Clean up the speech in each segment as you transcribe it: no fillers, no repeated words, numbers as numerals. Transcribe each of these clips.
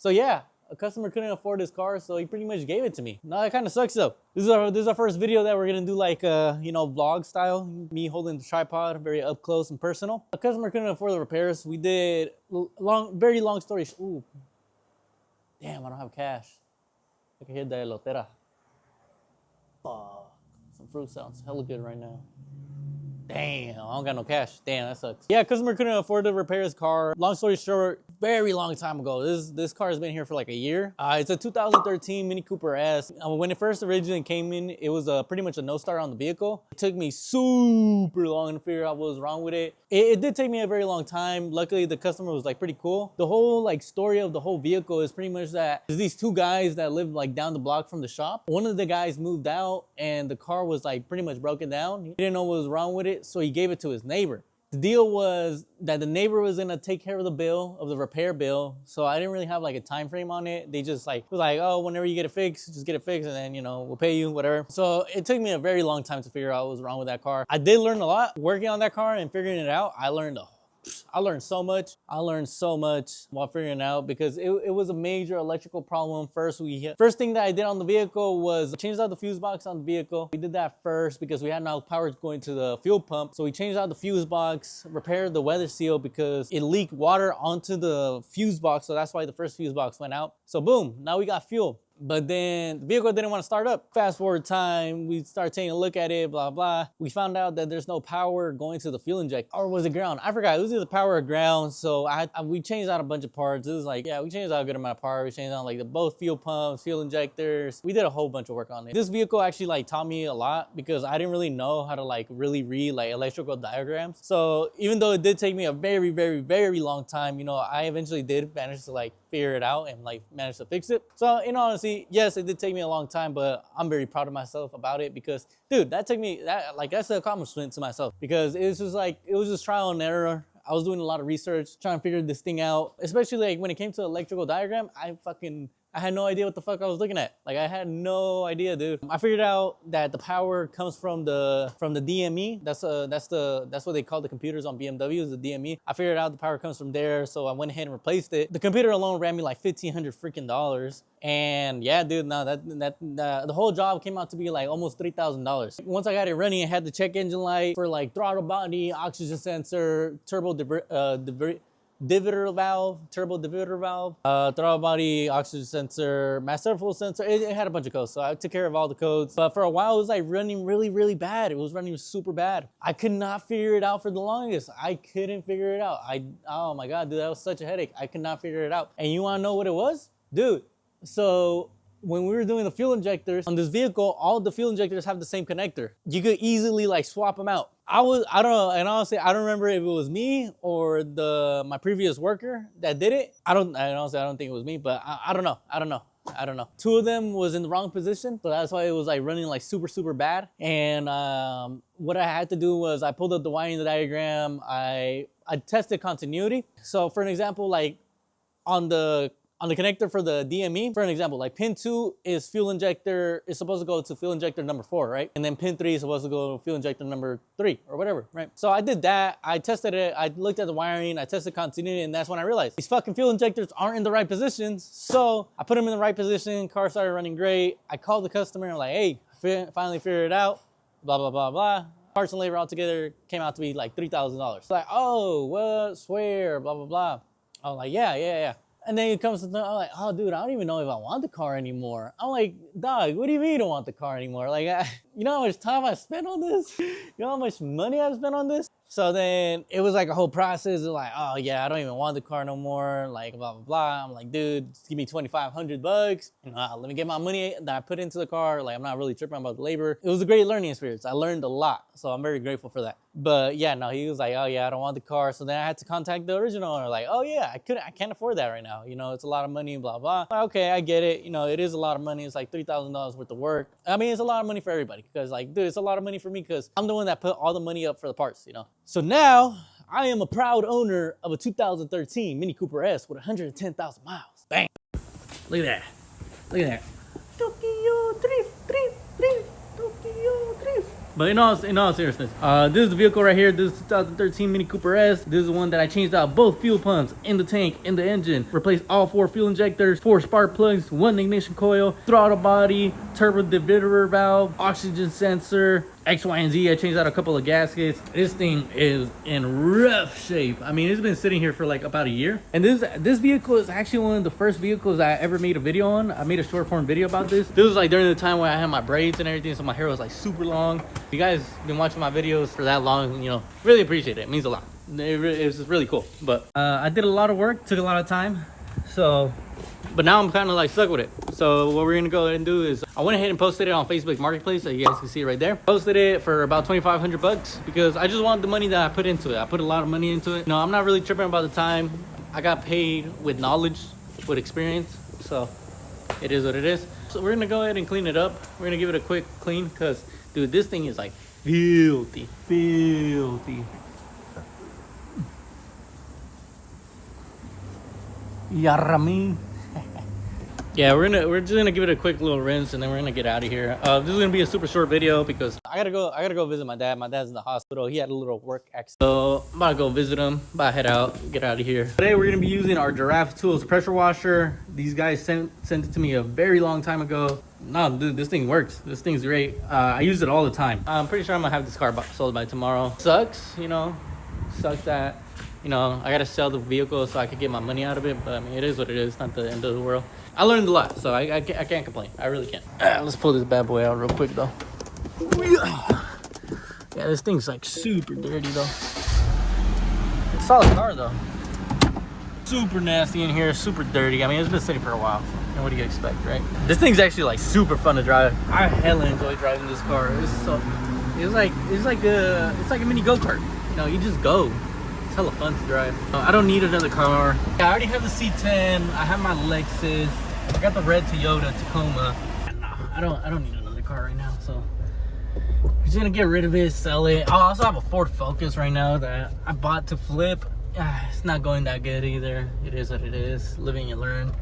So yeah, a customer couldn't afford his car, so he pretty much gave it to me. Now that kind of sucks though. This is our first video that we're gonna do like you know, vlog style. Me holding the tripod, very up close and personal. A customer couldn't afford the repairs. We did very long story. Ooh, damn, I don't have cash. I can hear the elotera. Some fruit sounds hella good right now. Damn, I don't got no cash. Damn, that sucks. Yeah, customer couldn't afford to repair his car. Long story short, very long time ago. This car has been here for like a year. It's a 2013 Mini Cooper S. When it first originally came in, it was pretty much a no start on the vehicle. It took me super long to figure out what was wrong with it. It did take me a very long time. Luckily, the customer was like pretty cool. The whole like story of the whole vehicle is pretty much that there's these two guys that live like down the block from the shop. One of the guys moved out and the car was like pretty much broken down. He didn't know what was wrong with it, so he gave it to his neighbor. The deal was that the neighbor was gonna take care of the bill, of the repair bill. So I didn't really have like a time frame on it. They just like, was like, oh, whenever you get it fixed, just get it fixed and then, you know, we'll pay you, whatever. So it took me a very long time to figure out what was wrong with that car. I did learn a lot working on that car and figuring it out. I learned so much. I learned so much while figuring it out because it was a major electrical problem. First thing that I did on the vehicle was change out the fuse box on the vehicle. We did that first because we had no power going to the fuel pump. So we changed out the fuse box, repaired the weather seal because it leaked water onto the fuse box. So that's why the first fuse box went out. So boom, now we got fuel. But then the vehicle didn't want to start up. Fast forward time, we started taking a look at it, blah, blah. We found out that there's no power going to the fuel injector. Or was it ground? I forgot. It was either power or ground. So we changed out a bunch of parts. It was like, yeah, we changed out a good amount of parts. We changed out like both fuel pumps, fuel injectors. We did a whole bunch of work on it. This vehicle actually like taught me a lot because I didn't really know how to like really read like electrical diagrams. So even though it did take me a very, very, very long time, you know, I eventually did manage to like figure it out and like manage to fix it. So in honesty, yes, it did take me a long time, but I'm very proud of myself about it because, dude, that's an accomplishment to myself because it was just like, it was just trial and error. I was doing a lot of research, trying to figure this thing out, especially like when it came to electrical diagram, I had no idea what the fuck I was looking at. Like I had no idea, dude. I figured out that the power comes from the DME. That's what they call the computers on BMWs, the DME. I figured out the power comes from there, so I went ahead and replaced it. The computer alone ran me like $1,500 freaking dollars. And yeah, dude, no, the whole job came out to be like almost $3,000. Once I got it running, I had the check engine light for like throttle body, oxygen sensor, turbo divider valve, turbo divider valve, throttle body, oxygen sensor, master fuel sensor. It had a bunch of codes, so I took care of all the codes. But for a while, it was like running really, really bad. It was running super bad. I could not figure it out for the longest. I couldn't figure it out. Oh my God, dude, that was such a headache. I could not figure it out. And you wanna know what it was? Dude, so when we were doing the fuel injectors on this vehicle, all the fuel injectors have the same connector. You could easily like swap them out. I don't know, and honestly, I don't remember if it was me or my previous worker that did it. Honestly, I don't think it was me, but I don't know. Two of them was in the wrong position, so that's why it was like running like super, super bad. And what I had to do was I pulled up the wiring diagram. I tested continuity. So for an example, like on the connector for the DME, for an example, like pin 2 is fuel injector, is supposed to go to fuel injector number 4, right? And then pin 3 is supposed to go to fuel injector number 3 or whatever, right? So I did that, I tested it, I looked at the wiring, I tested continuity, and that's when I realized these fucking fuel injectors aren't in the right positions. So I put them in the right position, car started running great. I called the customer and I'm like, hey, finally figured it out, blah, blah, blah, blah. Parts and labor altogether came out to be like $3,000. Like, oh, what, swear, blah, blah, blah. I was like, yeah. And then it comes to, I'm like, oh, dude, I don't even know if I want the car anymore. I'm like, dog, what do you mean you don't want the car anymore? Like, you know how much time I spent on this? You know how much money I've spent on this? So then it was like a whole process of like, oh yeah, I don't even want the car no more, like blah, blah, blah. I'm like, dude, just give me $2,500. Let me get my money that I put into the car. Like, I'm not really tripping about the labor. It was a great learning experience. I learned a lot. So I'm very grateful for that. But yeah, no, he was like, oh yeah, I don't want the car. So then I had to contact the original owner, like, oh yeah, I can't afford that right now. You know, it's a lot of money, blah, blah. Okay, I get it. You know, it is a lot of money. It's like $3,000 worth of work. I mean, it's a lot of money for everybody because like, dude, it's a lot of money for me because I'm the one that put all the money up for the parts, you know? So now I am a proud owner of a 2013 Mini Cooper S with 110,000 miles. Bang. Look at that. Look at that. Tokyo drift, Tokyo drift. But in all seriousness, this is the vehicle right here. This is 2013 Mini Cooper S. This is the one that I changed out both fuel pumps in the tank, in the engine, replaced all 4 fuel injectors, 4 spark plugs, 1 ignition coil, throttle body, turbo divider valve, oxygen sensor, X, Y, and Z. I changed out a couple of gaskets. This thing is in rough shape. I mean, it's been sitting here for like about a year. And this vehicle is actually one of the first vehicles I ever made a video on. I made a short form video about this. This was like during the time where I had my braids and everything, so my hair was like super long. If you guys been watching my videos for that long, you know, really appreciate it. It means a lot. It was really cool. But I did a lot of work, took a lot of time. So, but now I'm kind of like stuck with it. So what we're gonna go ahead and do is I went ahead and posted it on Facebook Marketplace, so you guys can see it right there. Posted it for about 2,500 bucks because I just wanted the money that I put into it. I put a lot of money into it. No, I'm not really tripping about the time. I got paid with knowledge, with experience. So it is what it is. So we're gonna go ahead and clean it up. We're gonna give it a quick clean because, dude, this thing is like filthy. Yarami. Yeah, we're just gonna give it a quick little rinse and then we're gonna get out of here. This is gonna be a super short video because I gotta go visit my dad. My dad's in the hospital. He had a little work accident. So I'm about to go visit him, about to head out, get out of here. Today we're gonna be using our Giraffe Tools pressure washer. These guys sent it to me a very long time ago. No, dude, this thing works. This thing's great. I use it all the time. I'm pretty sure I'm gonna have this car sold by tomorrow. Sucks, you know, sucks that, you know, I gotta sell the vehicle so I could get my money out of it. But I mean, it is what it is. It's not the end of the world. I learned a lot, so I can't complain. I really can't. Let's pull this bad boy out real quick, though. Yeah, this thing's like super dirty, though. It's a solid car, though. Super nasty in here, super dirty. I mean, it's been sitting for a while. So what do you expect, right? This thing's actually like super fun to drive. I hella enjoy driving this car. It's like a mini go-kart. You know, you just go. It's hella fun to drive. I don't need another car. Yeah, I already have the C10. I have my Lexus. I got the red Toyota Tacoma. No, I don't need another car right now. So I'm just gonna get rid of it, sell it. I also have a Ford Focus right now that I bought to flip. It's not going that good either. It is what it is. Living and learn.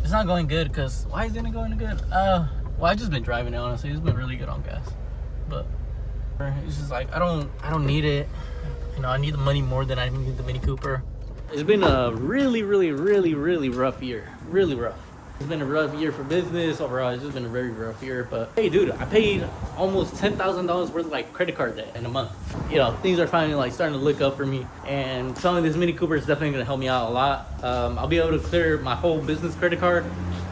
It's not going good because why isn't it going good? Well, I just been driving it, honestly. It's been really good on gas, but it's just like I don't need it. You know, I need the money more than I need the Mini Cooper. It's been a really rough year. Really rough. It's been a rough year for business overall. It's just been a very rough year. But hey, dude, I paid almost $10,000 worth of like credit card debt in a month. You know, things are finally like starting to look up for me. And selling this Mini Cooper is definitely gonna help me out a lot. I'll be able to clear my whole business credit card,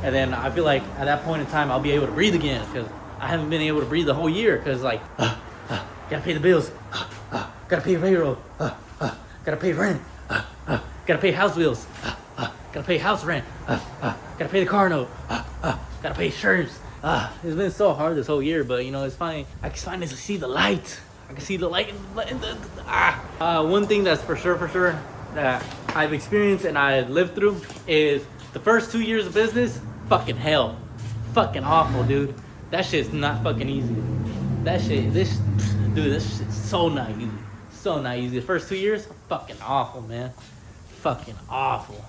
and then I feel like at that point in time I'll be able to breathe again because I haven't been able to breathe the whole year because like gotta pay the bills. Gotta pay payroll, gotta pay rent, gotta pay house bills, gotta pay house rent, gotta pay the car note, gotta pay insurance. It's been so hard this whole year, but you know, it's fine. I can finally see the light. I can see the light in the one thing that's for sure that I've experienced and I've lived through is the first 2 years of business, fucking hell. Fucking awful, dude. That shit's not fucking easy. This shit's so not easy. So not easy. The first 2 years, fucking awful, man. Fucking awful.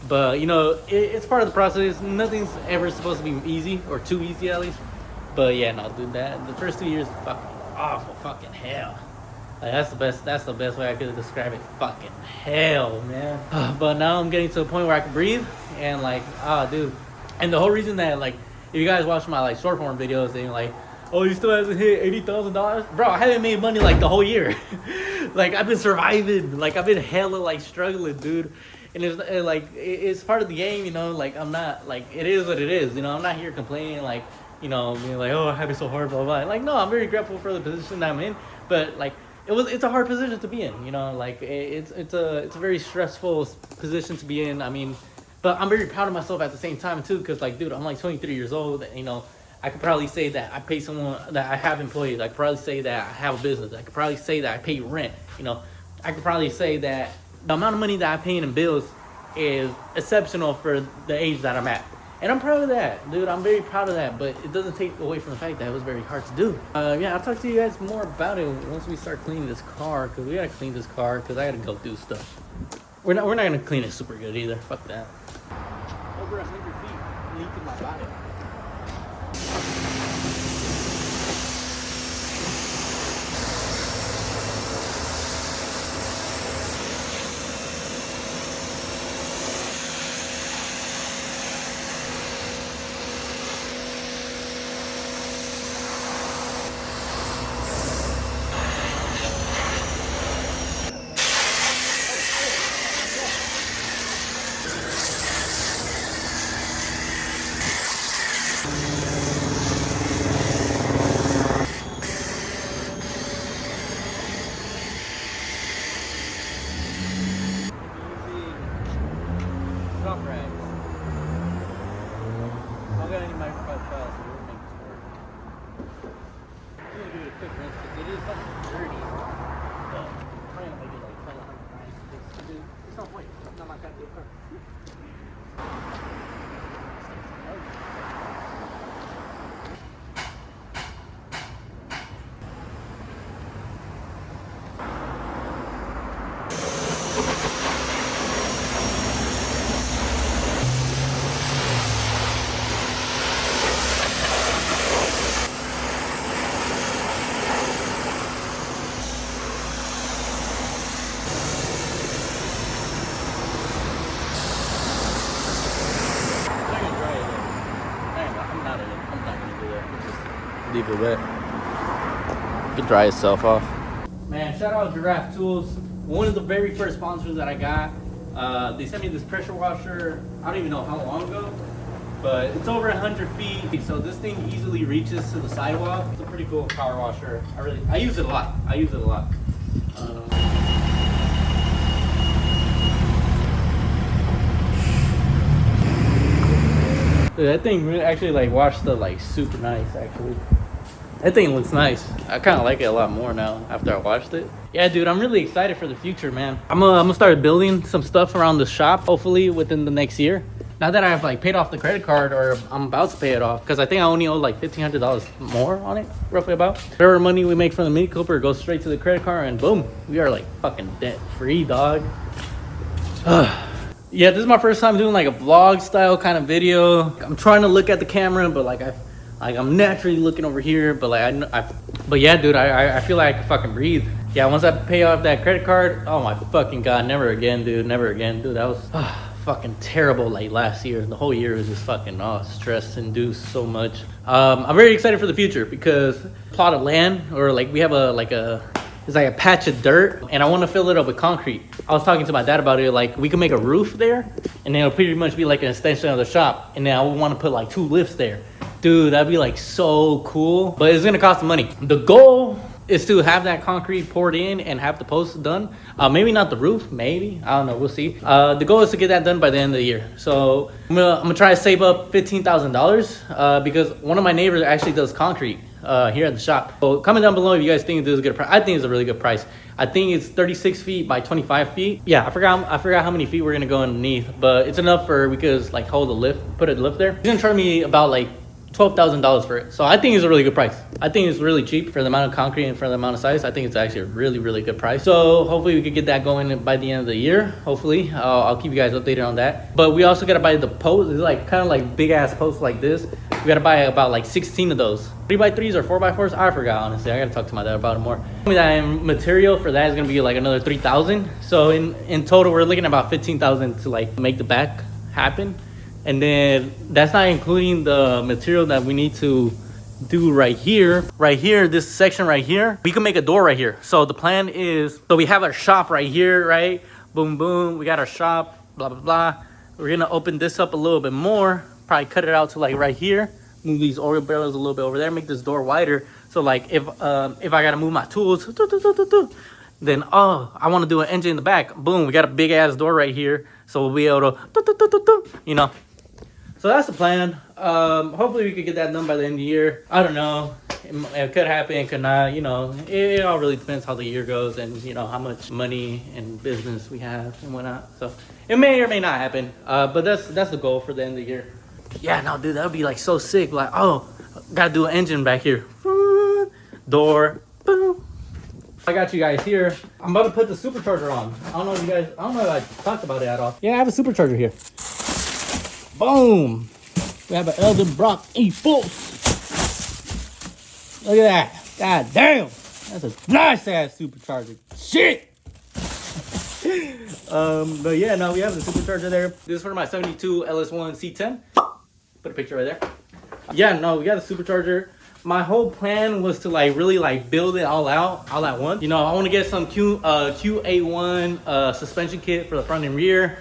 But you know, it's part of the process. Nothing's ever supposed to be easy or too easy at least. But yeah, no, dude, the first 2 years, fucking awful, fucking hell. Like, that's the best way I could describe it. Fucking hell, man. But now I'm getting to a point where I can breathe and like, dude. And the whole reason that like, if you guys watch my like short form videos, and you're like, oh, you still hasn't hit $80,000? Bro, I haven't made money like the whole year. Like, I've been surviving. Like, I've been hella like struggling, dude. And it's part of the game, you know. Like, I'm not like, it is what it is, you know. I'm not here complaining, like, you know, being like, oh, I have it so hard, blah blah. Like, no, I'm very grateful for the position that I'm in. But like, it's a hard position to be in, you know. Like, it's a very stressful position to be in. I mean, but I'm very proud of myself at the same time too, because like, dude, I'm like 23 years old, you know. I could probably say that I pay someone, that I have employees. I could probably say that I have a business. I could probably say that I pay rent. You know, I could probably say that the amount of money that I pay in bills is exceptional for the age that I'm at. And I'm proud of that, dude. I'm very proud of that. But it doesn't take away from the fact that it was very hard to do. Yeah, I'll talk to you guys more about it once we start cleaning this car. Because we got to clean this car because I got to go do stuff. We're not going to clean it super good either. Fuck that. Over 100 feet leaking my body. tracks. I don't got any microfiber tiles, so we'll make this work. I'm gonna give it a quick rinse because it is fucking dirty. But I'm trying to make it like hella nice. It's no point. It's not my goddamn car. Leave it wet. It can dry itself off. Man, shout out Giraffe Tools. One of the very first sponsors that I got. They sent me this pressure washer. I don't even know how long ago, but it's over 100 feet. So this thing easily reaches to the sidewalk. It's a pretty cool power washer. I use it a lot. Dude, that thing really actually like washed up like super nice actually. That thing looks nice. I kind of like it a lot more now after I washed it. Yeah, dude, I'm really excited for the future, man. I'm gonna start building some stuff around the shop, hopefully within the next year. Now that I've like paid off the credit card, or I'm about to pay it off, because I think I only owe like $1,500 more on it, roughly about. Whatever money we make from the Mini Cooper goes straight to the credit card, and boom, we are like fucking debt free, dog. Yeah, this is my first time doing like a vlog style kind of video. I'm trying to look at the camera, but like I'm naturally looking over here, but like but yeah, dude, I feel like I can fucking breathe. Yeah, once I pay off that credit card, oh my fucking god, never again, dude, Dude, that was fucking terrible. Like last year, the whole year was just fucking stress induced so much. I'm very excited for the future because plot of land, or like we have it's like a patch of dirt, and I want to fill it up with concrete. I was talking to my dad about it, like we can make a roof there, and then it'll pretty much be like an extension of the shop, and then I would want to put like 2 lifts there. Dude, that'd be like so cool, but it's gonna cost some money. The goal is to have that concrete poured in and have the posts done. Maybe not the roof, maybe, I don't know, we'll see. The goal is to get that done by the end of the year. So I'm gonna try to save up $15,000 because one of my neighbors actually does concrete here at the shop. So comment down below if you guys think this is a good price. I think it's a really good price. I think it's 36 feet by 25 feet. Yeah, I forgot how many feet we're gonna go underneath, but it's enough for we could like hold a lift, put a lift there. He's gonna charge me about like $12,000 for it. So I think it's a really good price. I think it's really cheap for the amount of concrete and for the amount of size. I think it's actually a really, really good price. So hopefully we could get that going by the end of the year. Hopefully, I'll keep you guys updated on that. But we also gotta buy the posts. It's like kind of like big ass posts like this. We gotta buy about like 16 of those. 3x3s or 4x4s. I forgot, honestly. I gotta talk to my dad about it more. That material for that is gonna be like another 3,000. So in total, we're looking at about 15,000 to like make the back happen. And then that's not including the material that we need to do right here, this section right here. We can make a door right here. So the plan is, so we have our shop right here, right? Boom, boom, we got our shop, blah, blah, blah. We're gonna open this up a little bit more, probably cut it out to like right here, move these oil barrels a little bit over there, make this door wider. So like if I gotta move my tools, then I wanna do an engine in the back, boom, we got a big ass door right here. So we'll be able to, you know. So that's the plan. Hopefully we could get that done by the end of the year. I don't know. It could happen, it could not. You know, it all really depends how the year goes and, you know, how much money and business we have and whatnot. So it may or may not happen. But that's the goal for the end of the year. Yeah, no, dude, that would be like so sick. Like, gotta do an engine back here. Door. Boom. I got you guys here. I'm about to put the supercharger on. I don't know if I talked about it at all. Yeah, I have a supercharger here. Boom! We have an Elden Brock E-Pulse. Look at that. God damn! That's a nice ass supercharger. Shit! But yeah, no, we have the supercharger there. This is for my 72 LS1 C10. Put a picture right there. Yeah, no, we got the supercharger. My whole plan was to like really like build it all out all at once. You know, I want to get some QA1 suspension kit for the front and rear.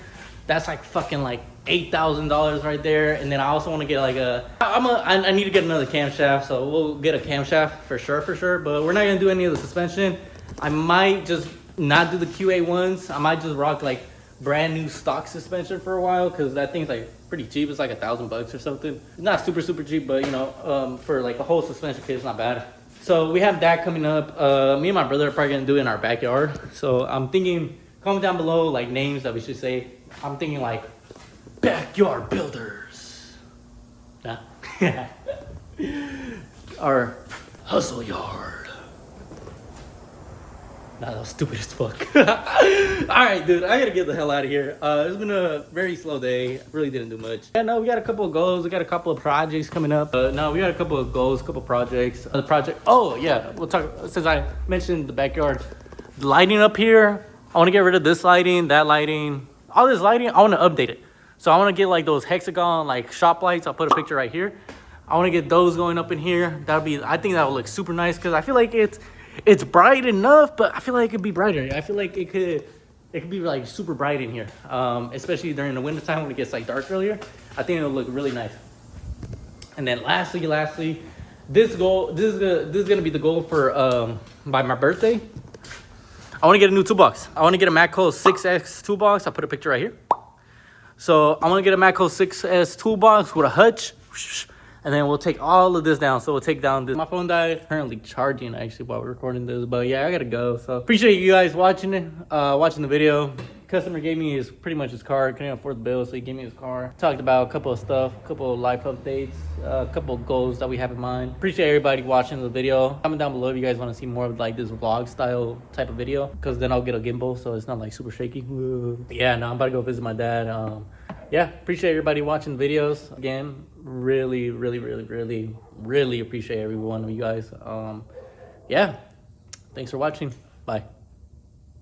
That's like fucking like $8,000 right there. And then I also want to get like I need to get another camshaft, so we'll get a camshaft for sure, but we're not gonna do any of the suspension. I might just not do the QA ones. I might just rock like brand new stock suspension for a while because that thing's like pretty cheap. It's like $1,000 or something. It's not super cheap, but you know, for like a whole suspension kit, it's not bad. So we have that coming up. Me and my brother are probably gonna do it in our backyard. So I'm thinking, comment down below like names that we should say. I'm thinking like backyard builders. Nah. Our hustle yard. Nah, that was stupid as fuck. Alright, dude, I gotta get the hell out of here. It's been a very slow day. Really didn't do much. Yeah, no, we got a couple of goals. We got a couple of projects coming up. No, we got a couple of goals, a couple of projects. The project, oh yeah, we'll talk, since I mentioned the backyard. The lighting up here, I wanna get rid of this lighting, that lighting. All this lighting, I wanna update it. So I wanna get like those hexagon, like shop lights. I'll put a picture right here. I wanna get those going up in here. That'll be, I think that will look super nice because I feel like it's bright enough, but I feel like it could be brighter. I feel like it could be like super bright in here, especially during the winter time when it gets like dark earlier. I think it'll look really nice. And then lastly, this is gonna be the goal for by my birthday. I want to get a new toolbox. I want to get a Matco 6X toolbox. I'll put a picture right here. So I want to get a Matco 6S toolbox with a hutch. And then we'll take all of this down. So we'll take down this. My phone died. Currently charging actually while we're recording this. But yeah, I gotta go. So appreciate you guys watching it, watching the video. Customer gave me his pretty much his car. Couldn't afford the bill, so he gave me his car. Talked about a couple of stuff, a couple of life updates, a couple of goals that we have in mind. Appreciate everybody watching the video. Comment down below if you guys want to see more of like this vlog style type of video, because then I'll get a gimbal so it's not like super shaky. But yeah, now I'm about to go visit my dad. Yeah, appreciate everybody watching the videos. Again, really appreciate every one of you guys. Yeah, thanks for watching. Bye.